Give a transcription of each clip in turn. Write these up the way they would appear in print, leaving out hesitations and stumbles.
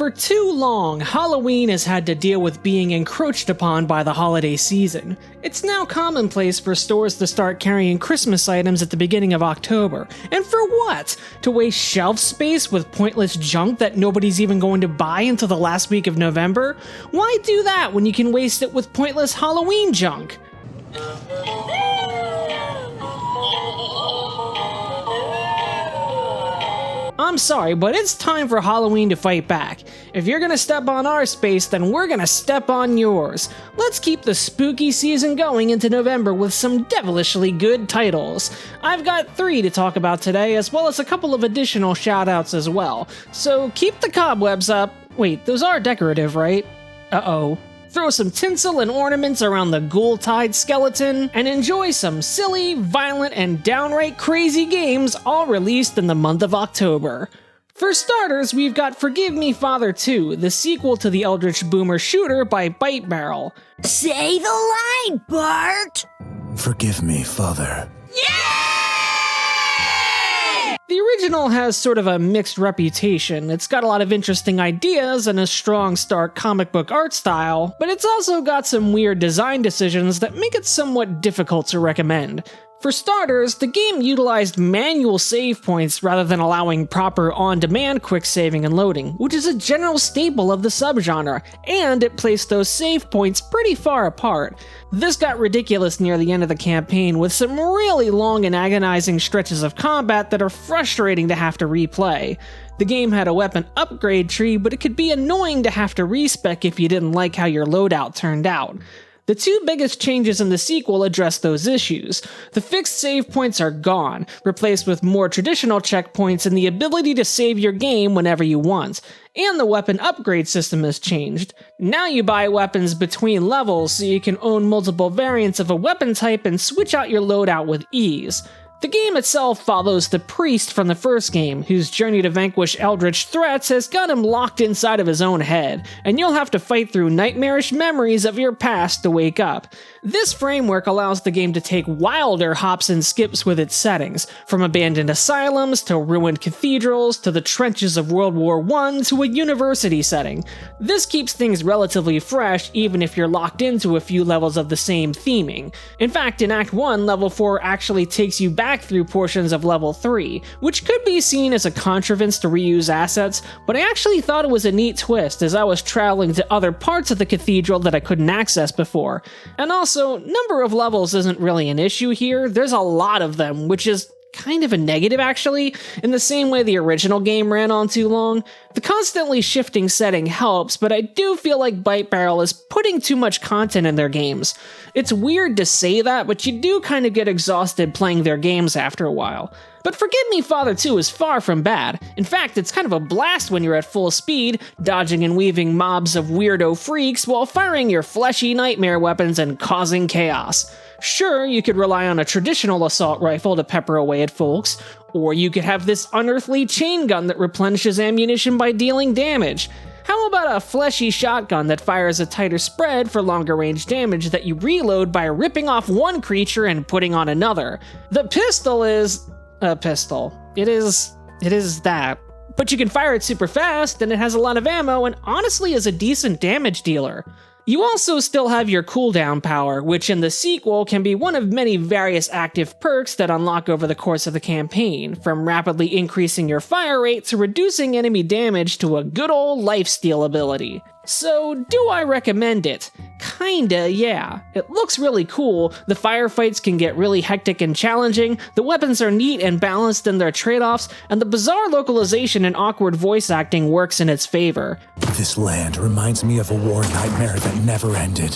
For too long, Halloween has had to deal with being encroached upon by the holiday season. It's now commonplace for stores to start carrying Christmas items at the beginning of October. And for what? To waste shelf space with pointless junk that nobody's even going to buy until the last week of November? Why do that when you can waste it with pointless Halloween junk? I'm sorry, but it's time for Halloween to fight back. If you're gonna step on our space, then we're gonna step on yours. Let's keep the spooky season going into November with some devilishly good titles. I've got 3 to talk about today, as well as a couple of additional shoutouts as well. So keep the cobwebs up. Wait, those are decorative, right? Uh-oh. Throw some tinsel and ornaments around the ghoul-tied skeleton, and enjoy some silly, violent, and downright crazy games all released in the month of October. For starters, we've got Forgive Me Father 2, the sequel to the Eldritch Boomer shooter by Bite Barrel. Say the line, Bart! Forgive me, Father. The original has sort of a mixed reputation. It's got a lot of interesting ideas and a strong, stark comic book art style, but it's also got some weird design decisions that make it somewhat difficult to recommend. For starters, the game utilized manual save points rather than allowing proper on-demand quick saving and loading, which is a general staple of the subgenre, and it placed those save points pretty far apart. This got ridiculous near the end of the campaign, with some really long and agonizing stretches of combat that are frustrating to have to replay. The game had a weapon upgrade tree, but it could be annoying to have to respec if you didn't like how your loadout turned out. The 2 biggest changes in the sequel address those issues. The fixed save points are gone, replaced with more traditional checkpoints and the ability to save your game whenever you want. And the weapon upgrade system has changed. Now you buy weapons between levels so you can own multiple variants of a weapon type and switch out your loadout with ease. The game itself follows the priest from the first game, whose journey to vanquish eldritch threats has got him locked inside of his own head, and you'll have to fight through nightmarish memories of your past to wake up. This framework allows the game to take wilder hops and skips with its settings, from abandoned asylums to ruined cathedrals to the trenches of World War I to a university setting. This keeps things relatively fresh even if you're locked into a few levels of the same theming. In fact, in Act 1, Level 4 actually takes you back through portions of Level 3, which could be seen as a contrivance to reuse assets, but I actually thought it was a neat twist as I was traveling to other parts of the cathedral that I couldn't access before. And also, number of levels isn't really an issue here. There's a lot of them, which is kind of a negative actually, in the same way the original game ran on too long. The constantly shifting setting helps, but I do feel like Bite Barrel is putting too much content in their games. It's weird to say that, but you do kind of get exhausted playing their games after a while. But Forgive Me Father 2 is far from bad. In fact, it's kind of a blast when you're at full speed, dodging and weaving mobs of weirdo freaks while firing your fleshy nightmare weapons and causing chaos. Sure, you could rely on a traditional assault rifle to pepper away at folks, or you could have this unearthly chain gun that replenishes ammunition by dealing damage. How about a fleshy shotgun that fires a tighter spread for longer range damage that you reload by ripping off one creature and putting on another? The pistol is a pistol. It is that. But you can fire it super fast, and it has a lot of ammo, and honestly is a decent damage dealer. You also still have your cooldown power, which in the sequel can be one of many various active perks that unlock over the course of the campaign, from rapidly increasing your fire rate to reducing enemy damage to a good old lifesteal ability. So, do I recommend it? Kinda, yeah. It looks really cool, the firefights can get really hectic and challenging, the weapons are neat and balanced in their trade-offs, and the bizarre localization and awkward voice acting works in its favor. This land reminds me of a war nightmare that never ended.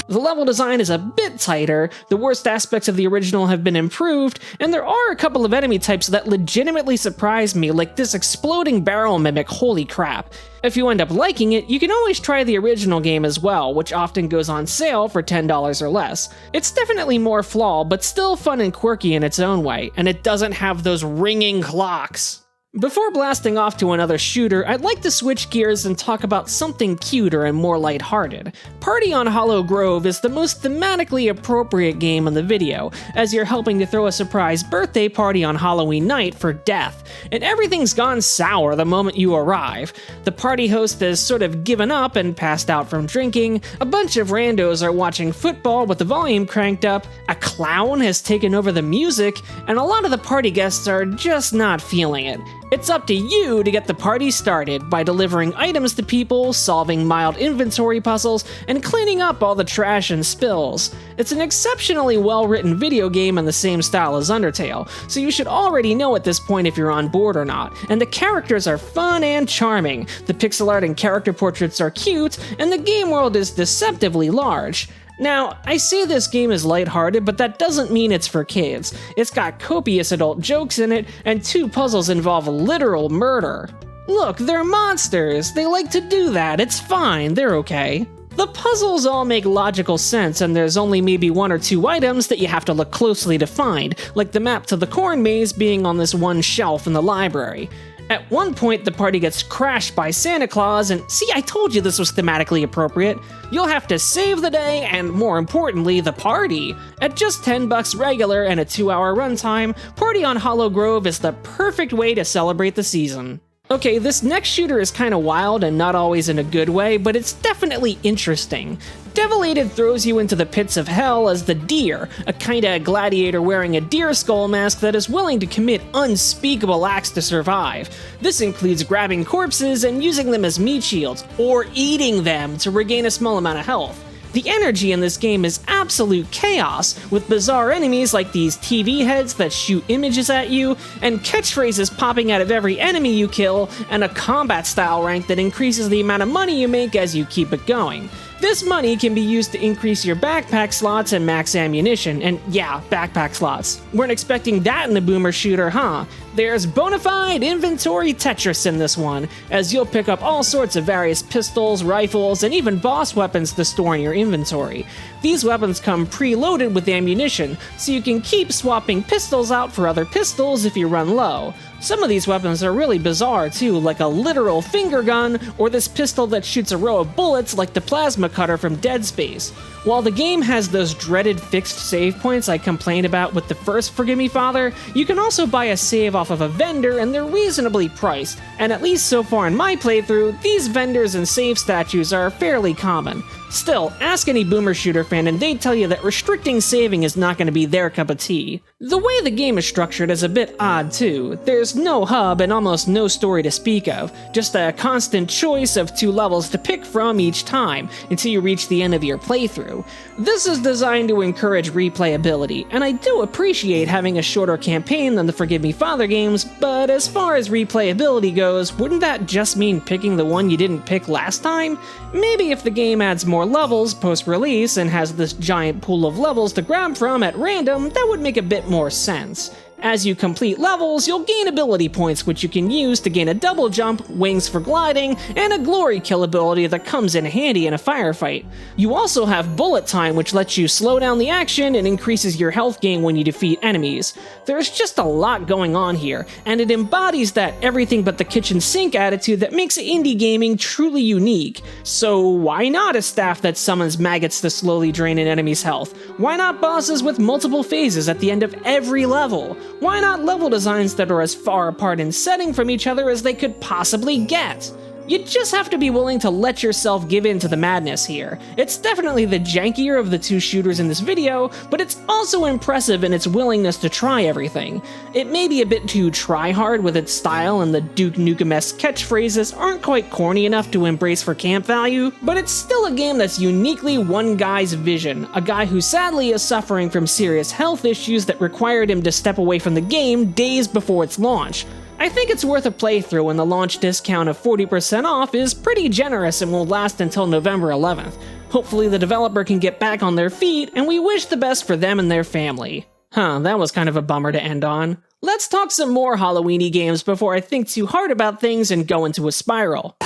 The level design is a bit tighter, the worst aspects of the original have been improved, and there are a couple of enemy types that legitimately surprised me, like this exploding barrel mimic, holy crap. If you end up liking it, you can always try the original game as well, which often goes on sale for $10 or less. It's definitely more flawed, but still fun and quirky in its own way, and it doesn't have those ringing clocks. Before blasting off to another shooter, I'd like to switch gears and talk about something cuter and more lighthearted. Party on Hallow Grove is the most thematically appropriate game in the video, as you're helping to throw a surprise birthday party on Halloween night for Death, and everything's gone sour the moment you arrive. The party host has sort of given up and passed out from drinking, a bunch of randos are watching football with the volume cranked up, a clown has taken over the music, and a lot of the party guests are just not feeling it. It's up to you to get the party started by delivering items to people, solving mild inventory puzzles, and cleaning up all the trash and spills. It's an exceptionally well-written video game in the same style as Undertale, so you should already know at this point if you're on board or not, and the characters are fun and charming, the pixel art and character portraits are cute, and the game world is deceptively large. Now, I say this game is lighthearted, but that doesn't mean it's for kids. It's got copious adult jokes in it, and 2 puzzles involve literal murder. Look, they're monsters. They like to do that. It's fine. They're okay. The puzzles all make logical sense, and there's only maybe 1 or 2 items that you have to look closely to find, like the map to the corn maze being on this one shelf in the library. At one point, the party gets crashed by Santa Claus, and see, I told you this was thematically appropriate. You'll have to save the day, and more importantly, the party. At just $10 regular and a 2-hour runtime, Party on Hallow Grove is the perfect way to celebrate the season. Okay, this next shooter is kinda wild and not always in a good way, but it's definitely interesting. Devilated throws you into the pits of hell as the Deer, a kinda gladiator wearing a deer skull mask that is willing to commit unspeakable acts to survive. This includes grabbing corpses and using them as meat shields, or eating them to regain a small amount of health. The energy in this game is absolute chaos, with bizarre enemies like these TV heads that shoot images at you, and catchphrases popping out of every enemy you kill, and a combat style rank that increases the amount of money you make as you keep it going. This money can be used to increase your backpack slots and max ammunition, and yeah, backpack slots. Weren't expecting that in a boomer shooter, huh? There's bonafide inventory Tetris in this one, as you'll pick up all sorts of various pistols, rifles, and even boss weapons to store in your inventory. These weapons come preloaded with ammunition, so you can keep swapping pistols out for other pistols if you run low. Some of these weapons are really bizarre too, like a literal finger gun, or this pistol that shoots a row of bullets like the plasma cutter from Dead Space. While the game has those dreaded fixed save points I complained about with the first Forgive Me Father, you can also buy a save off of a vendor and they're reasonably priced, and at least so far in my playthrough, these vendors and save statues are fairly common. Still, ask any boomer shooter fan and they'd tell you that restricting saving is not going to be their cup of tea. The way the game is structured is a bit odd too. There's no hub and almost no story to speak of, just a constant choice of 2 levels to pick from each time until you reach the end of your playthrough. This is designed to encourage replayability, and I do appreciate having a shorter campaign than the Forgive Me Father games, but as far as replayability goes, wouldn't that just mean picking the one you didn't pick last time? Maybe if the game adds more levels post-release and has this giant pool of levels to grab from at random, that would make a bit more sense. As you complete levels, you'll gain ability points which you can use to gain a double jump, wings for gliding, and a glory kill ability that comes in handy in a firefight. You also have bullet time, which lets you slow down the action and increases your health gain when you defeat enemies. There's just a lot going on here, and it embodies that everything but the kitchen sink attitude that makes indie gaming truly unique. So why not a staff that summons maggots to slowly drain an enemy's health? Why not bosses with multiple phases at the end of every level? Why not level designs that are as far apart in setting from each other as they could possibly get? You just have to be willing to let yourself give in to the madness here. It's definitely the jankier of the 2 shooters in this video, but it's also impressive in its willingness to try everything. It may be a bit too try-hard with its style, and the Duke Nukem-esque catchphrases aren't quite corny enough to embrace for camp value, but it's still a game that's uniquely one guy's vision, a guy who sadly is suffering from serious health issues that required him to step away from the game days before its launch. I think it's worth a playthrough, and the launch discount of 40% off is pretty generous and will last until November 11th. Hopefully the developer can get back on their feet, and we wish the best for them and their family. That was kind of a bummer to end on. Let's talk some more Halloween-y games before I think too hard about things and go into a spiral.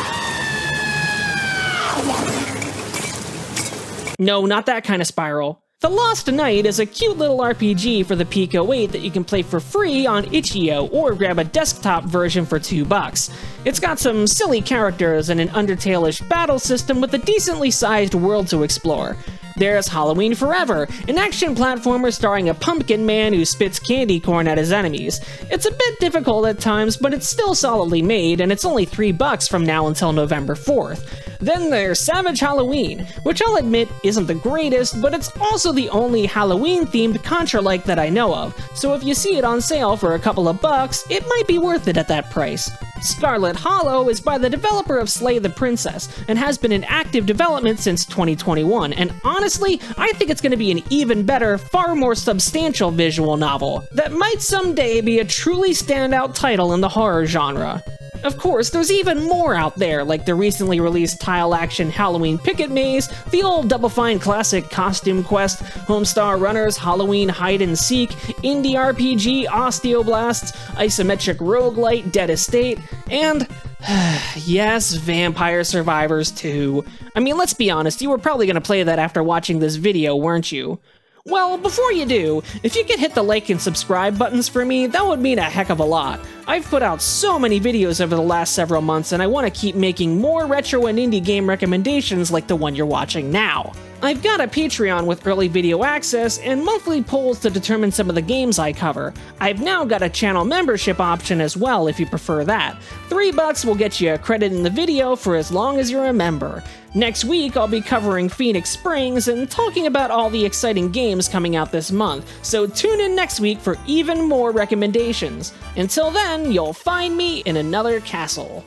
No, not that kind of spiral. The Lost Knight is a cute little RPG for the Pico 8 that you can play for free on itch.io or grab a desktop version for $2. It's got some silly characters and an Undertale-ish battle system with a decently sized world to explore. There's Halloween Forever, an action platformer starring a pumpkin man who spits candy corn at his enemies. It's a bit difficult at times, but it's still solidly made, and it's only $3 from now until November 4th. Then there's Savage Halloween, which I'll admit isn't the greatest, but it's also the only Halloween-themed Contra-like that I know of, so if you see it on sale for a couple of bucks, it might be worth it at that price. Scarlet Hallow is by the developer of Slay the Princess, and has been in active development since 2021, and honestly, I think it's going to be an even better, far more substantial visual novel that might someday be a truly standout title in the horror genre. Of course, there's even more out there, like the recently released tile-action Halloween Picket Maze, the old Double Fine classic Costume Quest, Homestar Runner's Halloween Hide and Seek, indie RPG Osteoblasts, isometric roguelite Dead Estate, and yes, Vampire Survivors 2. I mean, let's be honest, you were probably gonna play that after watching this video, weren't you? Well, before you do, if you could hit the like and subscribe buttons for me, that would mean a heck of a lot. I've put out so many videos over the last several months, and I want to keep making more retro and indie game recommendations like the one you're watching now. I've got a Patreon with early video access and monthly polls to determine some of the games I cover. I've now got a channel membership option as well if you prefer that. $3 will get you a credit in the video for as long as you're a member. Next week, I'll be covering Phoenix Springs and talking about all the exciting games coming out this month, so tune in next week for even more recommendations. Until then, you'll find me in another castle.